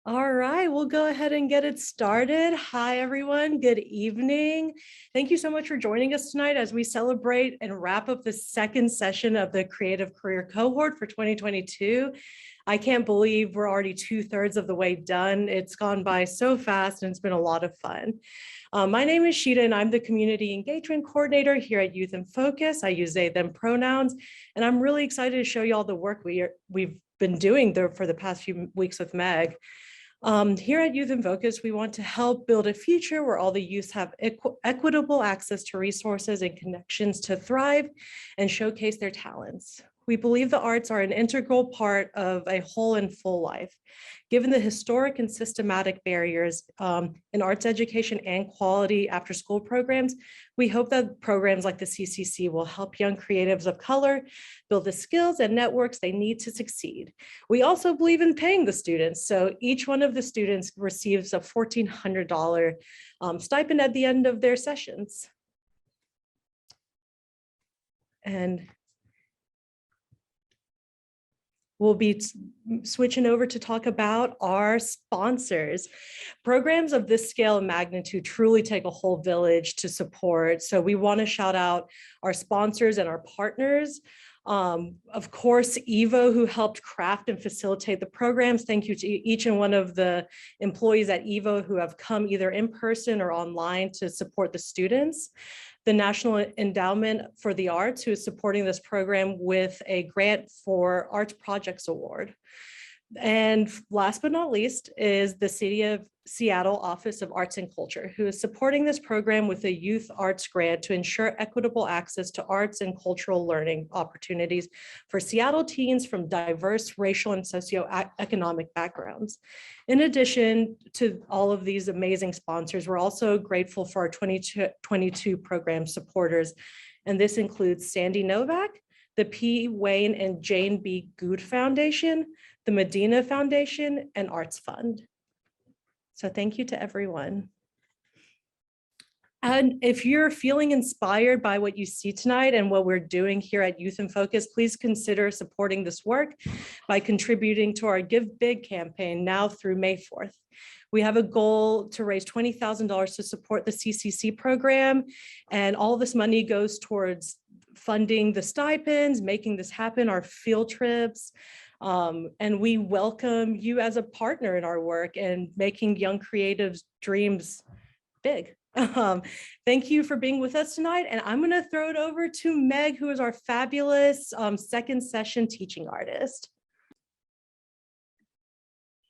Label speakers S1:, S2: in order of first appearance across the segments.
S1: All right, we'll go ahead and get it started. Hi, everyone. Good evening. Thank you so much for joining us tonight as we celebrate and wrap up the second session of the Creative Career Cohort for 2022. I can't believe we're already 2/3 of the way done. It's gone by so fast and it's been a lot of fun. My name is Shida and I'm the Community Engagement Coordinator here at Youth in Focus. I use they, them pronouns, and I'm really excited to show you all the work we've been doing there for the past few weeks with Meg. Here at Youth in Focus, we want to help build a future where all the youth have equitable access to resources and connections to thrive and showcase their talents. We believe the arts are an integral part of a whole and full life. Given the historic and systematic barriers in arts education and quality after school programs, we hope that programs like the CCC will help young creatives of color build the skills and networks they need to succeed. We also believe in paying the students. So each one of the students receives a $1,400 stipend at the end of their sessions. And we'll be switching over to talk about our sponsors. Programs of this scale and magnitude truly take a whole village to support. So we want to shout out our sponsors and our partners. Of course, EVO, who helped craft and facilitate the programs. Thank you to each and one of the employees at EVO who have come either in person or online to support the students. The National Endowment for the Arts, who is supporting this program with a grant for Arts Projects Award. And last but not least is the City of Seattle Office of Arts and Culture, who is supporting this program with a youth arts grant to ensure equitable access to arts and cultural learning opportunities for Seattle teens from diverse racial and socioeconomic backgrounds. In addition to all of these amazing sponsors, we're also grateful for our 2022 program supporters. And this includes Sandy Novak, the P. Wayne and Jane B. Good Foundation, the Medina Foundation, and Arts Fund. So thank you to everyone. And if you're feeling inspired by what you see tonight and what we're doing here at Youth in Focus, please consider supporting this work by contributing to our Give Big campaign now through May 4th. We have a goal to raise $20,000 to support the CCC program, and all this money goes towards funding the stipends, making this happen, our field trips, and we welcome you as a partner in our work and making young creatives' dreams big. Thank you for being with us tonight. And I'm going to throw it over to Meg, who is our fabulous second session teaching artist.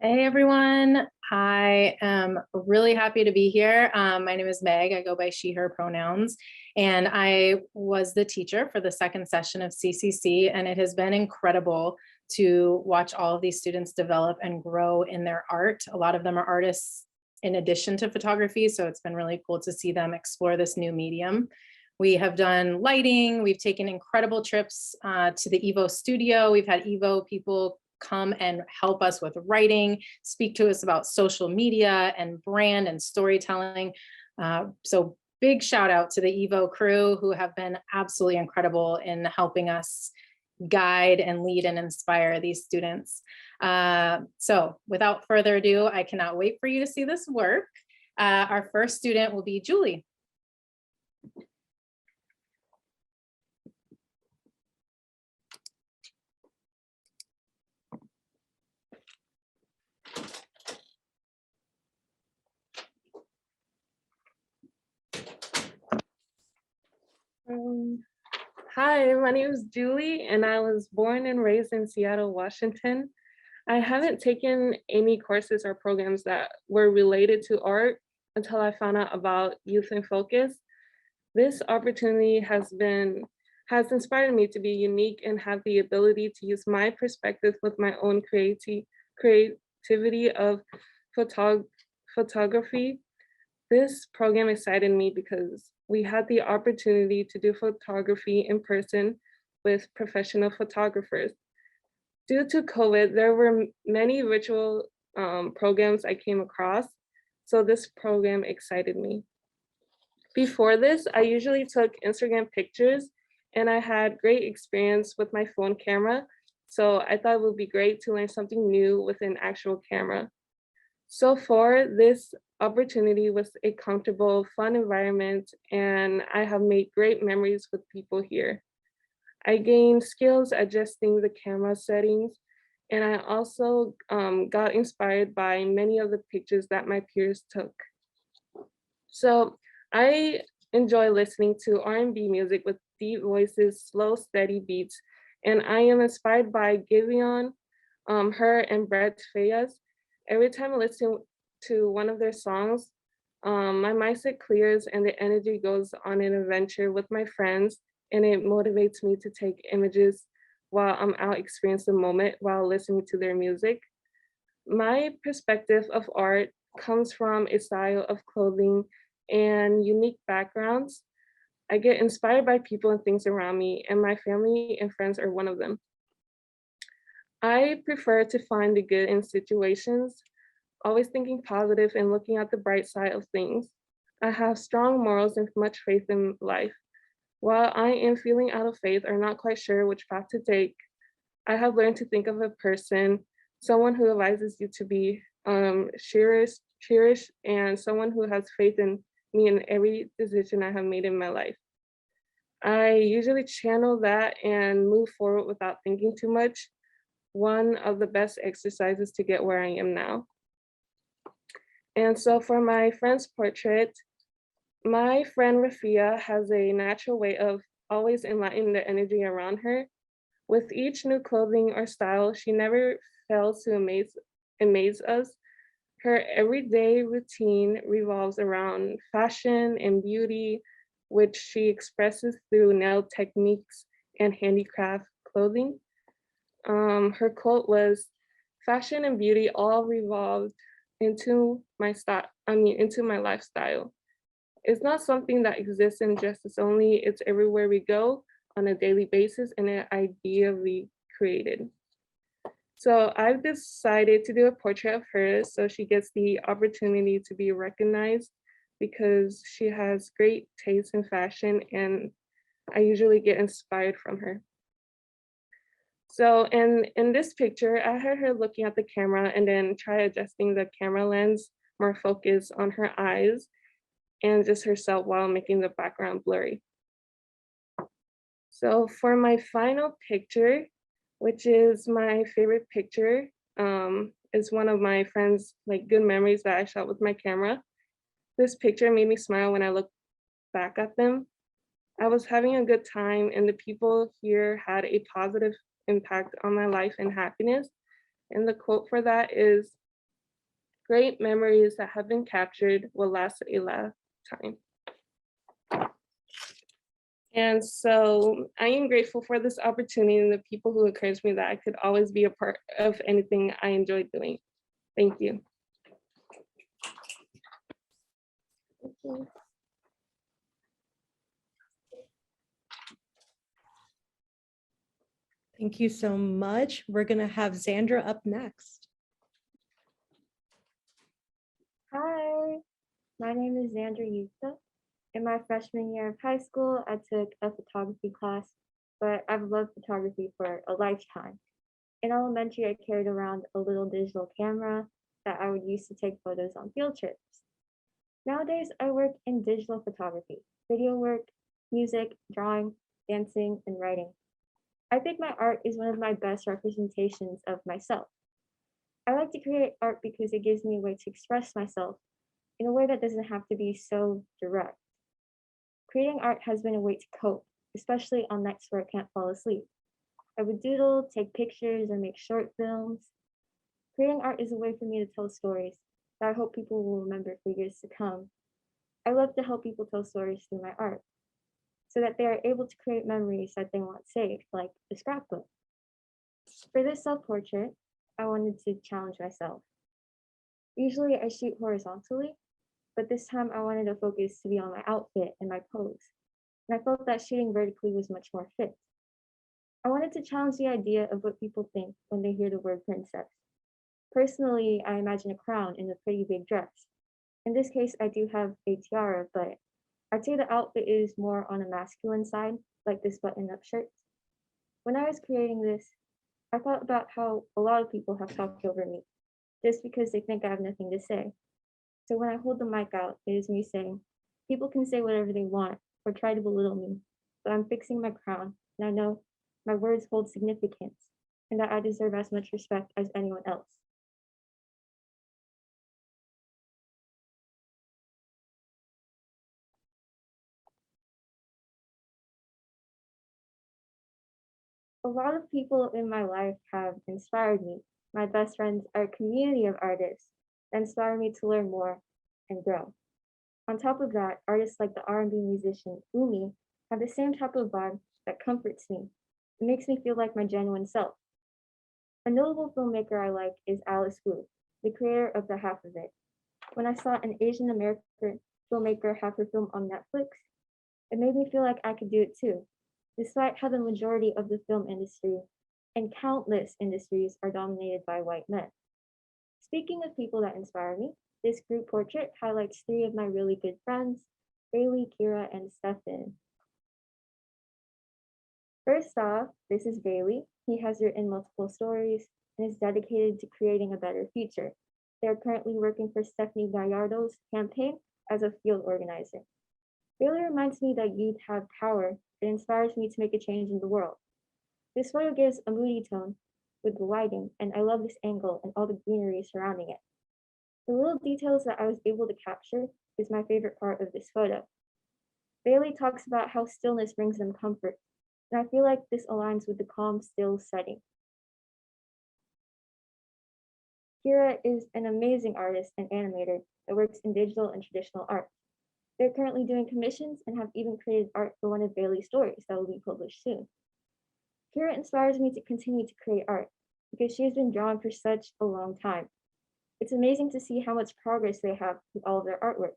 S2: Hey, everyone. I am really happy to be here. My name is Meg. I go by she, her pronouns. And I was the teacher for the second session of CCC. And it has been incredible to watch all of these students develop and grow in their art. A lot of them are artists in addition to photography. So it's been really cool to see them explore this new medium. We have done lighting. We've taken incredible trips to the EVO studio. We've had EVO people come and help us with writing, speak to us about social media and brand and storytelling. So big shout out to the EVO crew who have been absolutely incredible in helping us guide and lead and inspire these students. So without further ado, I cannot wait for you to see this work. Our first student will be Julie.
S3: Hi, my name is Julie, and I was born and raised in Seattle, Washington. I haven't taken any courses or programs that were related to art until I found out about Youth in Focus. This opportunity has inspired me to be unique and have the ability to use my perspective with my own creativity of photography. This program excited me because we had the opportunity to do photography in person with professional photographers. Due to COVID, there were many virtual programs I came across, so this program excited me. Before this, I usually took Instagram pictures and I had great experience with my phone camera, so I thought it would be great to learn something new with an actual camera. So far, this opportunity was a comfortable, fun environment, and I have made great memories with people here. I gained skills adjusting the camera settings, and I also got inspired by many of the pictures that my peers took. So I enjoy listening to R&B music with deep voices, slow, steady beats, and I am inspired by Giveon, her and Brett Fayez. Every time I listen to one of their songs, my mindset clears and the energy goes on an adventure with my friends, and it motivates me to take images while I'm out experiencing the moment while listening to their music. My perspective of art comes from a style of clothing and unique backgrounds. I get inspired by people and things around me, and my family and friends are one of them. I prefer to find the good in situations, always thinking positive and looking at the bright side of things. I have strong morals and much faith in life. While I am feeling out of faith or not quite sure which path to take, I have learned to think of a person, someone who advises you to be cherished, and someone who has faith in me in every decision I have made in my life. I usually channel that and move forward without thinking too much. One of the best exercises to get where I am now. And so for my friend's portrait, my friend Rafia has a natural way of always enlightening the energy around her. With each new clothing or style, she never fails to amaze us. Her everyday routine revolves around fashion and beauty, which she expresses through nail techniques and handicraft clothing. Her quote was, "Fashion and beauty all revolved into my into my lifestyle. It's not something that exists in justice only, it's everywhere we go on a daily basis and it ideally created." So I've decided to do a portrait of her so she gets the opportunity to be recognized because she has great taste in fashion and I usually get inspired from her. So in this picture, I had her looking at the camera and then try adjusting the camera lens more focused on her eyes and just herself while making the background blurry. So for my final picture, which is my favorite picture, is one of my friends' like good memories that I shot with my camera. This picture made me smile when I look back at them. I was having a good time and the people here had a positive impact on my life and happiness. And the quote for that is, "Great memories that have been captured will last a lifetime." And so I am grateful for this opportunity and the people who encouraged me that I could always be a part of anything I enjoy doing. Thank you.
S1: Thank you so much. We're going to have Xandra up next.
S4: Hi, my name is Xandra Yusta. In my freshman year of high school, I took a photography class, but I've loved photography for a lifetime. In elementary, I carried around a little digital camera that I would use to take photos on field trips. Nowadays, I work in digital photography, video work, music, drawing, dancing, and writing. I think my art is one of my best representations of myself. I like to create art because it gives me a way to express myself in a way that doesn't have to be so direct. Creating art has been a way to cope, especially on nights where I can't fall asleep. I would doodle, take pictures, or make short films. Creating art is a way for me to tell stories that I hope people will remember for years to come. I love to help people tell stories through my art so that they are able to create memories that they want saved, like a scrapbook. For this self-portrait, I wanted to challenge myself. Usually I shoot horizontally, but this time I wanted to focus to be on my outfit and my pose. And I felt that shooting vertically was much more fit. I wanted to challenge the idea of what people think when they hear the word princess. Personally, I imagine a crown and a pretty big dress. In this case, I do have a tiara, but I'd say the outfit is more on a masculine side, like this button-up shirt. When I was creating this, I thought about how a lot of people have talked over me. just because they think I have nothing to say. So when I hold the mic out, it is me saying, people can say whatever they want or try to belittle me, but I'm fixing my crown, and I know my words hold significance and that I deserve as much respect as anyone else. A lot of people in my life have inspired me. My best friends are a community of artists that inspire me to learn more and grow. On top of that, artists like the R&B musician Umi have the same type of vibe that comforts me. It makes me feel like my genuine self. A notable filmmaker I like is Alice Wu, the creator of The Half of It. When I saw an Asian American filmmaker have her film on Netflix, it made me feel like I could do it too, despite how the majority of the film industry and countless industries are dominated by white men. Speaking of people that inspire me, this group portrait highlights 3 of my really good friends, Bailey, Kira, and Stefan. First off, this is Bailey. He has written multiple stories and is dedicated to creating a better future. They are currently working for Stephanie Gallardo's campaign as a field organizer. Bailey reminds me that youth have power. It inspires me to make a change in the world. This photo gives a moody tone with the lighting, and I love this angle and all the greenery surrounding it. The little details that I was able to capture is my favorite part of this photo. Bailey talks about how stillness brings them comfort, and I feel like this aligns with the calm, still setting. Kira is an amazing artist and animator that works in digital and traditional art. They're currently doing commissions and have even created art for one of Bailey's stories that will be published soon. Kira inspires me to continue to create art because she has been drawn for such a long time. It's amazing to see how much progress they have with all of their artwork.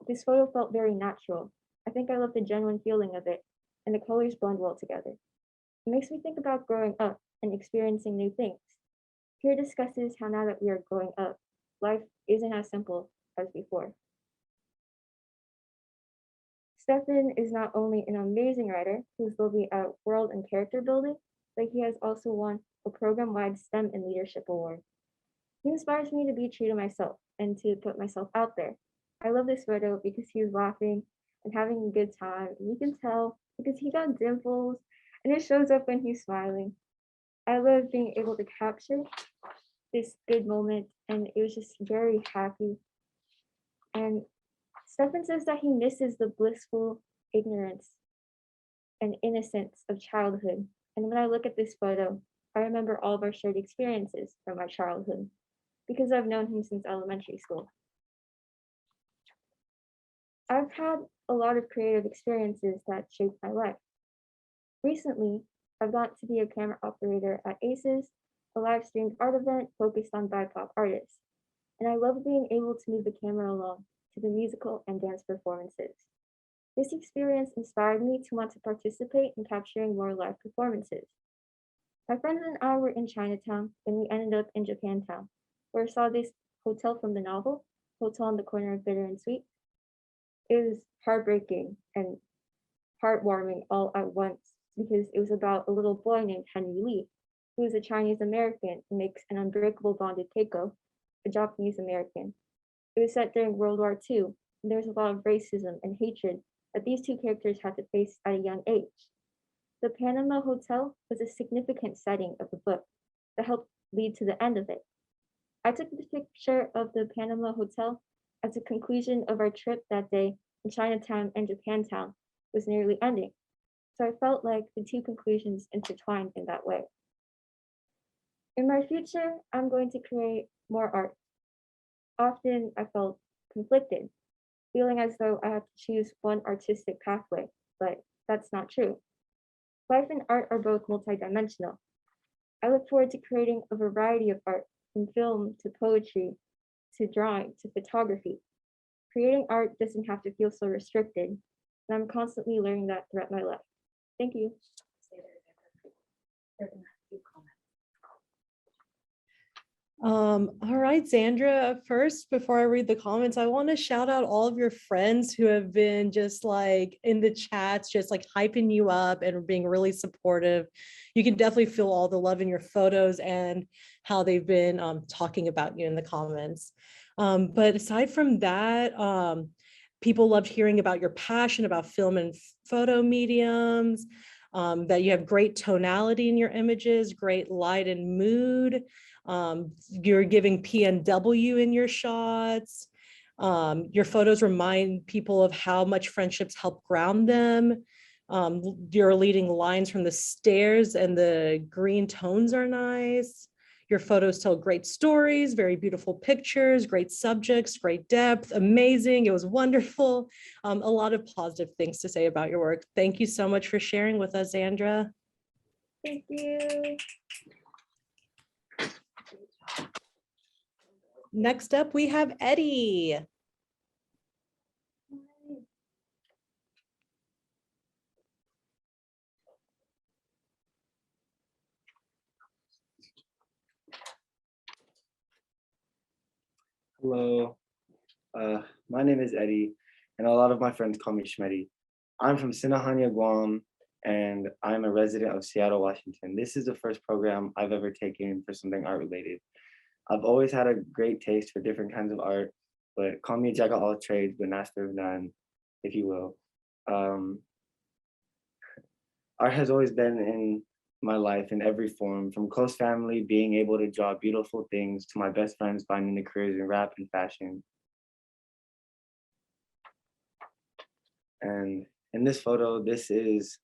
S4: This photo felt very natural. I think I love the genuine feeling of it, and the colors blend well together. It makes me think about growing up and experiencing new things. Kira discusses how now that we are growing up, life isn't as simple as before. Stefan is not only an amazing writer who's lovely at world and character building, but he has also won a program-wide STEM and Leadership Award. He inspires me to be true to myself and to put myself out there. I love this photo because he was laughing and having a good time. And you can tell because he got dimples and it shows up when he's smiling. I love being able to capture this good moment, and it was just very happy. And Stefan says that he misses the blissful ignorance and innocence of childhood. And when I look at this photo, I remember all of our shared experiences from our childhood because I've known him since elementary school. I've had a lot of creative experiences that shaped my life. Recently, I've got to be a camera operator at ACES, a live streamed art event focused on BIPOC artists. And I love being able to move the camera along to the musical and dance performances. This experience inspired me to want to participate in capturing more live performances. My friends and I were in Chinatown, and we ended up in Japantown, where I saw this hotel from the novel, Hotel on the Corner of Bitter and Sweet. It was heartbreaking and heartwarming all at once because it was about a little boy named Henry Lee, who is a Chinese American who makes an unbreakable bond with Keiko, a Japanese American. It was set during World War II, and there was a lot of racism and hatred that these two characters had to face at a young age. The Panama Hotel was a significant setting of the book that helped lead to the end of it. I took the picture of the Panama Hotel as a conclusion of our trip that day in Chinatown and Japantown was nearly ending, so I felt like the two conclusions intertwined in that way. In my future, I'm going to create more art. Often I felt conflicted, feeling as though I had to choose one artistic pathway, but that's not true. Life and art are both multidimensional. I look forward to creating a variety of art, from film to poetry, to drawing, to photography. Creating art doesn't have to feel so restricted, and I'm constantly learning that throughout my life. Thank you.
S1: All right, Sandra, first, before I read the comments, I want to shout out all of your friends who have been just like in the chats, just like hyping you up and being really supportive. You can definitely feel all the love in your photos and how they've been talking about you in the comments. But aside from that, people loved hearing about your passion about film and photo mediums, that you have great tonality in your images, great light and mood. You're giving PNW in your shots. Your photos remind people of how much friendships help ground them. Your leading lines from the stairs and the green tones are nice. Your photos tell great stories, very beautiful pictures, great subjects, great depth, amazing. It was wonderful. A lot of positive things to say about your work. Thank you so much for sharing with us, Andrea.
S4: Thank you.
S1: Next up, we have Eddie.
S5: Hello, my name is Eddie, and a lot of my friends call me Schmetty. I'm from Sinahania, Guam, and I'm a resident of Seattle, Washington. This is the first program I've ever taken for something art related. I've always had a great taste for different kinds of art, but call me a jack of all trades, but master of none, if you will. Art has always been in my life in every form, from close family being able to draw beautiful things to my best friends finding their careers in rap and fashion. And in this photo, this is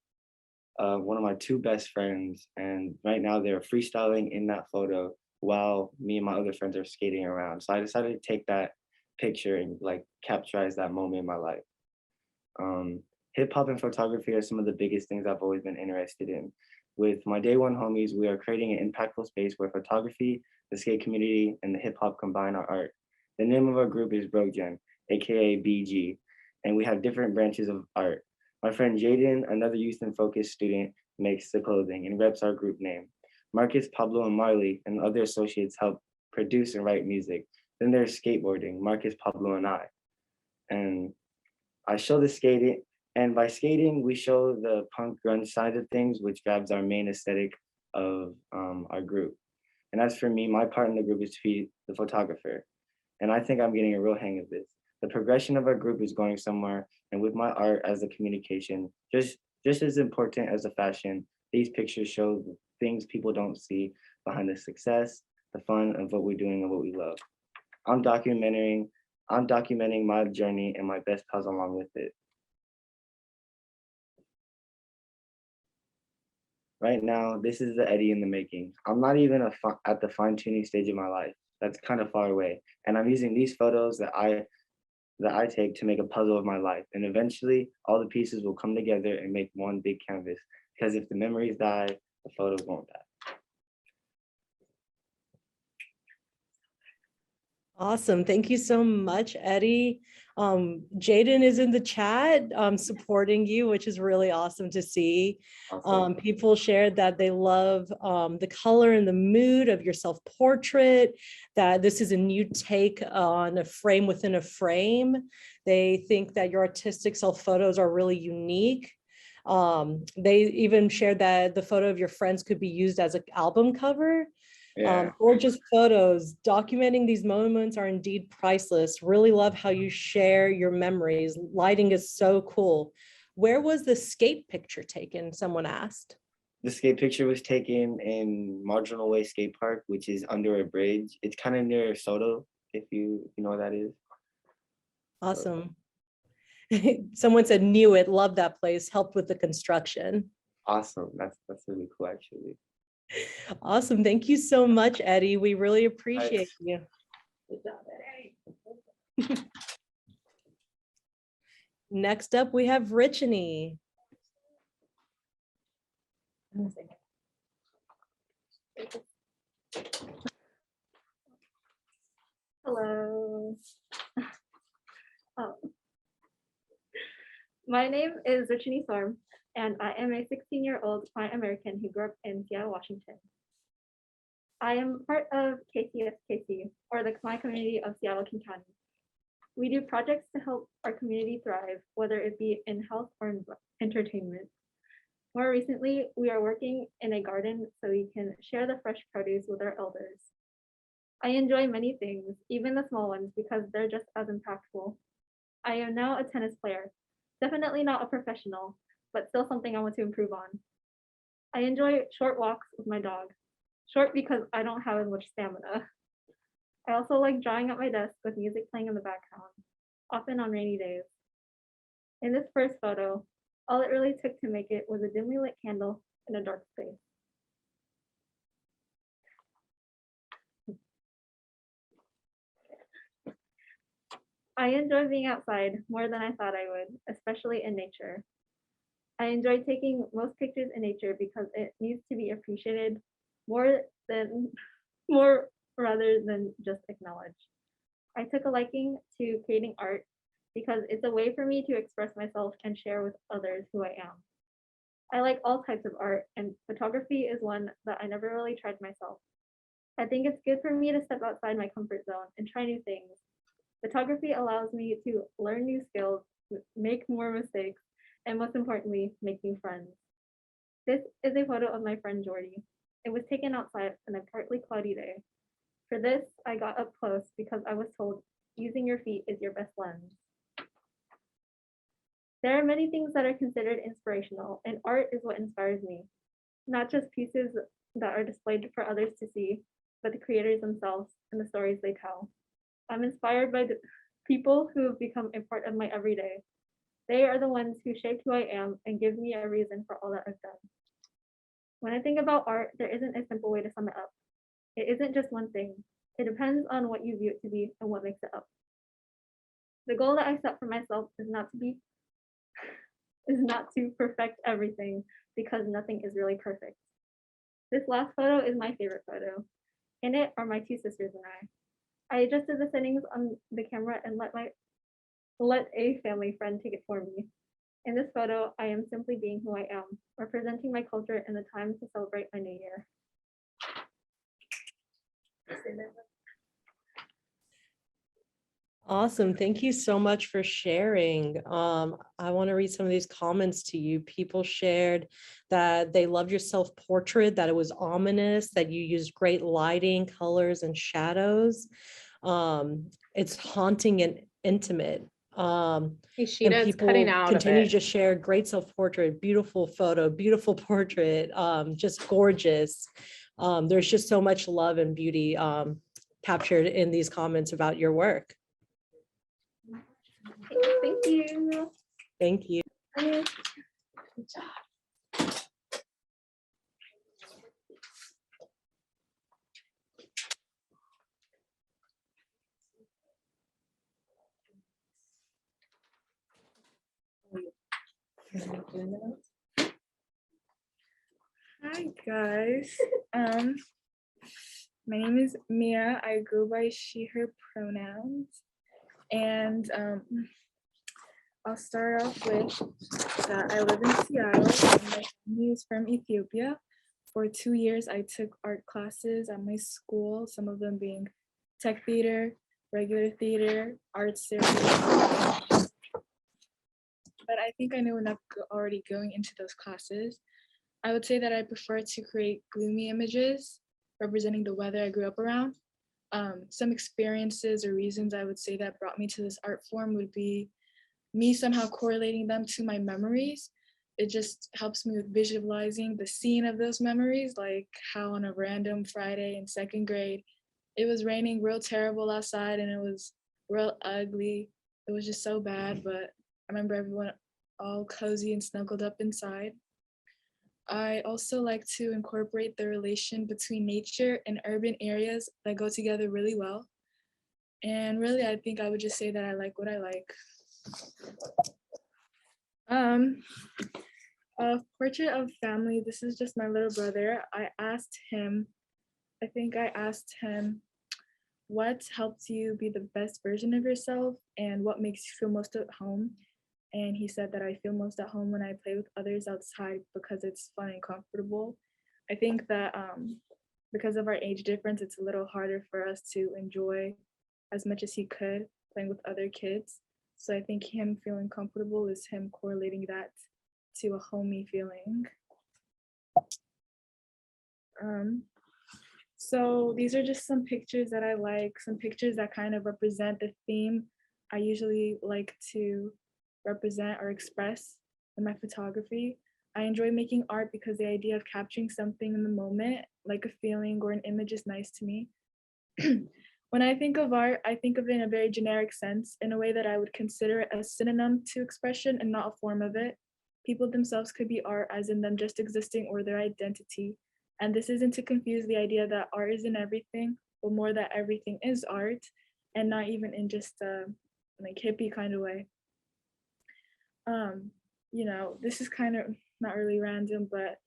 S5: one of my two best friends. And right now they're freestyling in that photo while me and my other friends are skating around. So I decided to take that picture and like capturize that moment in my life. Hip hop and photography are some of the biggest things I've always been interested in. With my day one homies, we are creating an impactful space where photography, the skate community, and the hip hop combine our art. The name of our group is BroGen, aka BG, and we have different branches of art. My friend Jaden, another youth and focus student, makes the clothing and reps our group name. Marcus, Pablo, and Marley and other associates help produce and write music. Then there's skateboarding, Marcus, Pablo, and I. And I show the skating, and by skating, we show the punk grunge side of things, which grabs our main aesthetic of our group. And as for me, my part in the group is to be the photographer. And I think I'm getting a real hang of this. The progression of our group is going somewhere, and with my art as the communication, just as important as the fashion, these pictures show the things people don't see behind the success, the fun of what we're doing and what we love. I'm documenting my journey and my best pals along with it. Right now, this is the Eddie in the making. I'm not even at the fine-tuning stage of my life. That's kind of far away. And I'm using these photos that I take to make a puzzle of my life. And eventually, all the pieces will come together and make one big canvas. Because if the memories die, the photos won't die.
S1: Awesome. Thank you so much, Eddie. Jaden is in the chat supporting you, which is really awesome to see.
S5: Awesome.
S1: People shared that they love the color and the mood of your self-portrait, that this is a new take on a frame within a frame. They think that your artistic self-photos are really unique. They even shared that the photo of your friends could be used as an album cover.
S5: Yeah.
S1: Gorgeous photos. Documenting these moments are indeed priceless. Really love how you share your memories. Lighting is so cool. Where was the skate picture taken? Someone asked.
S5: The skate picture was taken in Marginal Way Skate Park, which is under a bridge. It's kind of near Soto, if you know what that is.
S1: Awesome. Someone said knew it, love that place, helped with the construction.
S5: Awesome. That's really cool, actually.
S1: Awesome. Thank you so much, Eddie. We really appreciate you. Good job, Eddie. Next up, we have Richanie.
S4: Hello. My name is Richanie Thorm, and I am a 16-year-old Hawaiian American who grew up in Seattle, Washington. I am part of KCSKC, or the Khmer community of Seattle, King County. We do projects to help our community thrive, whether it be in health or in entertainment. More recently, we are working in a garden so we can share the fresh produce with our elders. I enjoy many things, even the small ones, because they're just as impactful. I am now a tennis player, definitely not a professional, but still something I want to improve on. I enjoy short walks with my dog, short because I don't have as much stamina. I also like drawing at my desk with music playing in the background, often on rainy days. In this first photo, all it really took to make it was a dimly lit candle in a dark space. I enjoy being outside more than I thought I would, especially in nature. I enjoy taking most pictures in nature because it needs to be appreciated more than more rather than just acknowledged. I took a liking to creating art because it's a way for me to express myself and share with others who I am. I like all types of art, and photography is one that I never really tried myself. I think it's good for me to step outside my comfort zone and try new things. Photography allows me to learn new skills, make more mistakes, and most importantly, make new friends. This is a photo of my friend Jordy. It was taken outside on a partly cloudy day. For this, I got up close because I was told using your feet is your best lens. There are many things that are considered inspirational, and art is what inspires me. Not just pieces that are displayed for others to see, but the creators themselves and the stories they tell. I'm inspired by the people who have become a part of my everyday. They are the ones who shaped who I am and give me a reason for all that I've done. When I think about art, there isn't a simple way to sum it up. It isn't just one thing. It depends on what you view it to be and what makes it up. The goal that I set for myself is not to perfect everything because nothing is really perfect. This last photo is my favorite photo. In it are my two sisters and I adjusted the settings on the camera and let a family friend take it for me. In this photo, I am simply being who I am, representing my culture in the time to celebrate my new year.
S1: Awesome. Thank you so much for sharing. I want to read some of these comments to you. People shared that they loved your self-portrait, that it was ominous, that you used great lighting, colors, and shadows. It's haunting and intimate.
S2: Hey,
S1: And
S2: Shida, it's
S1: people
S2: cutting out a
S1: continue
S2: bit.
S1: to share great self-portrait, beautiful photo, beautiful portrait, just gorgeous. There's just so much love and beauty captured in these comments about your work.
S4: Thank you.
S1: Thank you.
S2: Good job.
S6: Hi guys. My name is Mia. I go by she, her pronouns. And I'll start off with that I live in Seattle and my family is from Ethiopia. For 2 years, I took art classes at my school, some of them being tech theater, regular theater, art series. But I think I know enough already going into those classes. I would say that I prefer to create gloomy images representing the weather I grew up around. Some experiences or reasons I would say that brought me to this art form would be me somehow correlating them to my memories. It just helps me with visualizing the scene of those memories, like how on a random Friday in second grade, it was raining real terrible outside and it was real ugly. It was just so bad, but I remember everyone all cozy and snuggled up inside. I also like to incorporate the relation between nature and urban areas that go together really well. And really, I think I would just say that I like what I like. A portrait of family, this is just my little brother. I asked him, what helps you be the best version of yourself and what makes you feel most at home? And he said that I feel most at home when I play with others outside because it's fun and comfortable. I think that because of our age difference, it's a little harder for us to enjoy as much as he could playing with other kids. So I think him feeling comfortable is him correlating that to a homey feeling. So these are just some pictures that I like, some pictures that kind of represent the theme I usually like to represent or express in my photography. I enjoy making art because the idea of capturing something in the moment, like a feeling or an image, is nice to me. When I think of art, I think of it in a very generic sense, in a way that I would consider it a synonym to expression and not a form of it. People themselves could be art, as in them just existing or their identity. And this isn't to confuse the idea that art isn't everything, but more that everything is art, and not even in just a like hippie kind of way. You know, this is kind of not really random, but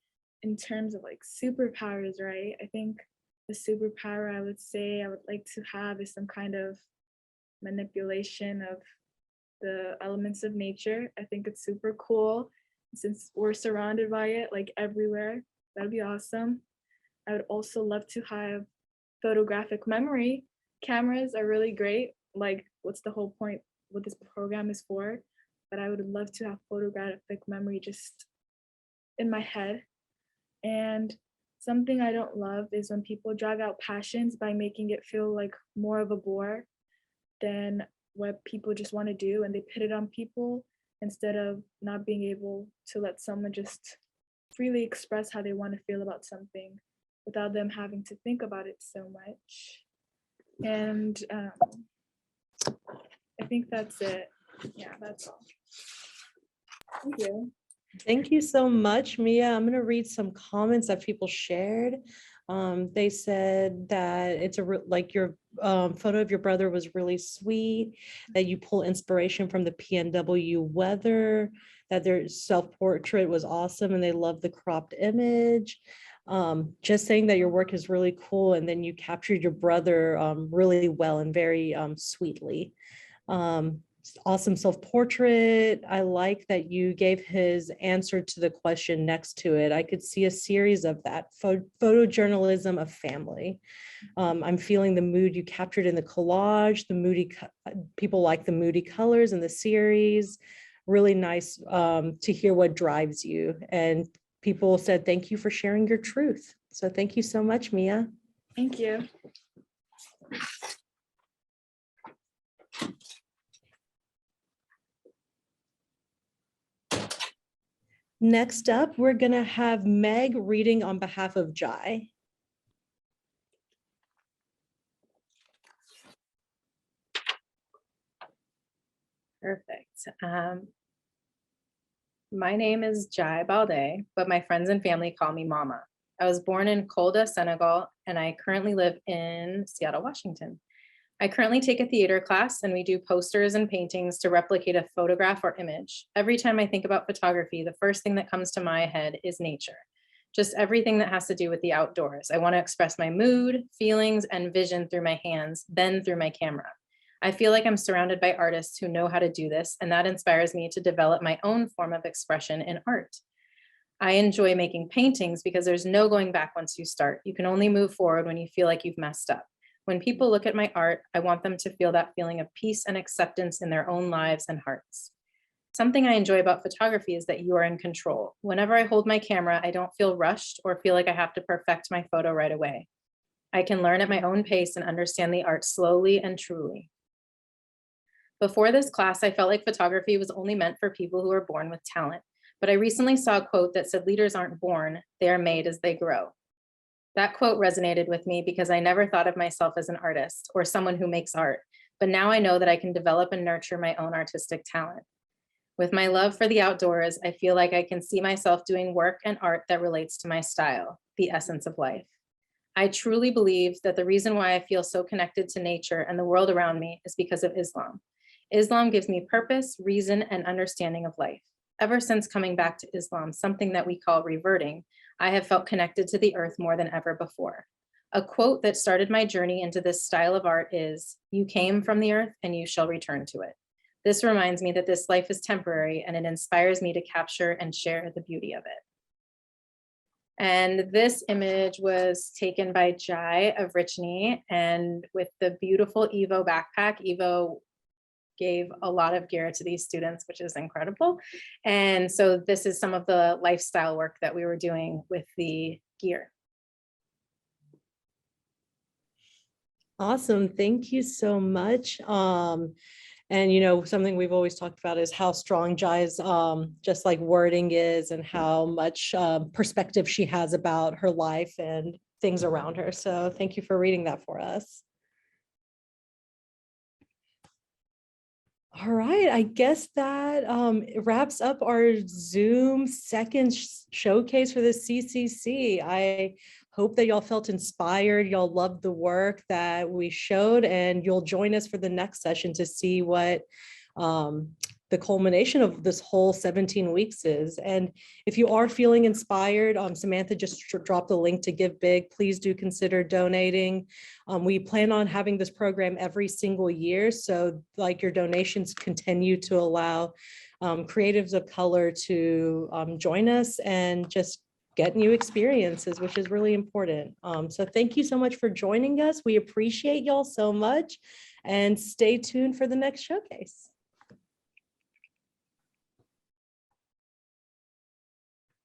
S6: in terms of like superpowers, right? I think the superpower I would say I would like to have is some kind of manipulation of the elements of nature. I think it's super cool since we're surrounded by it like everywhere. That'd be awesome. I would also love to have photographic memory. Cameras are really great. Like, what's the whole point? What this program is for? But I would love to have photographic memory just in my head. And something I don't love is when people drag out passions by making it feel like more of a bore than what people just want to do, and they put it on people instead of not being able to let someone just freely express how they want to feel about something without them having to think about it so much. And I think that's it. Yeah, that's all. Thank you.
S1: Thank you so much, Mia. I'm going to read some comments that people shared. They said that it's like your photo of your brother was really sweet, that you pull inspiration from the PNW weather, that their self-portrait was awesome and they love the cropped image. Just saying that your work is really cool, and then you captured your brother really well and very sweetly. Awesome self-portrait. I like that you gave his answer to the question next to it. I could see a series of that. Photojournalism of family. I'm feeling the mood you captured in the collage, the moody, people like the moody colors in the series. Really nice to hear what drives you. And people said, thank you for sharing your truth. So thank you so much, Mia.
S6: Thank you.
S1: Next up, we're going to have Meg reading on behalf of Jai.
S2: Perfect. My name is Jai Balde, but my friends and family call me Mama. I was born in Kolda, Senegal, and I currently live in Seattle, Washington. I currently take a theater class, and we do posters and paintings to replicate a photograph or image. Every time I think about photography, the first thing that comes to my head is nature. Just everything that has to do with the outdoors. I want to express my mood, feelings, and vision through my hands, then through my camera. I feel like I'm surrounded by artists who know how to do this, and that inspires me to develop my own form of expression in art. I enjoy making paintings because there's no going back once you start. You can only move forward when you feel like you've messed up. When people look at my art, I want them to feel that feeling of peace and acceptance in their own lives and hearts. Something I enjoy about photography is that you are in control. Whenever I hold my camera, I don't feel rushed or feel like I have to perfect my photo right away. I can learn at my own pace and understand the art slowly and truly. Before this class, I felt like photography was only meant for people who are born with talent, but I recently saw a quote that said leaders aren't born, they are made as they grow. That quote resonated with me because I never thought of myself as an artist or someone who makes art, but now I know that I can develop and nurture my own artistic talent. With my love for the outdoors, I feel like I can see myself doing work and art that relates to my style, the essence of life. I truly believe that the reason why I feel so connected to nature and the world around me is because of Islam. Islam gives me purpose, reason, and understanding of life. Ever since coming back to Islam, something that we call reverting, I have felt connected to the earth more than ever before. A quote that started my journey into this style of art is, "You came from the earth and you shall return to it." This reminds me that this life is temporary, and it inspires me to capture and share the beauty of it. And this image was taken by Jai of Richney, and with the beautiful Evo backpack. Evo gave a lot of gear to these students, which is incredible. And so this is some of the lifestyle work that we were doing with the gear.
S1: Awesome. Thank you so much. And something we've always talked about is how strong Jai's just like wording is, and how much perspective she has about her life and things around her. So thank you for reading that for us. All right, I guess that wraps up our Zoom second showcase for the CCC. I hope that y'all felt inspired, y'all loved the work that we showed, and you'll join us for the next session to see what the culmination of this whole 17 weeks is. And if you are feeling inspired, Samantha just dropped the link to Give Big. Please do consider donating. We plan on having this program every single year. So like your donations continue to allow creatives of color to join us and just get new experiences, which is really important. So thank you so much for joining us. We appreciate y'all so much, and stay tuned for the next showcase.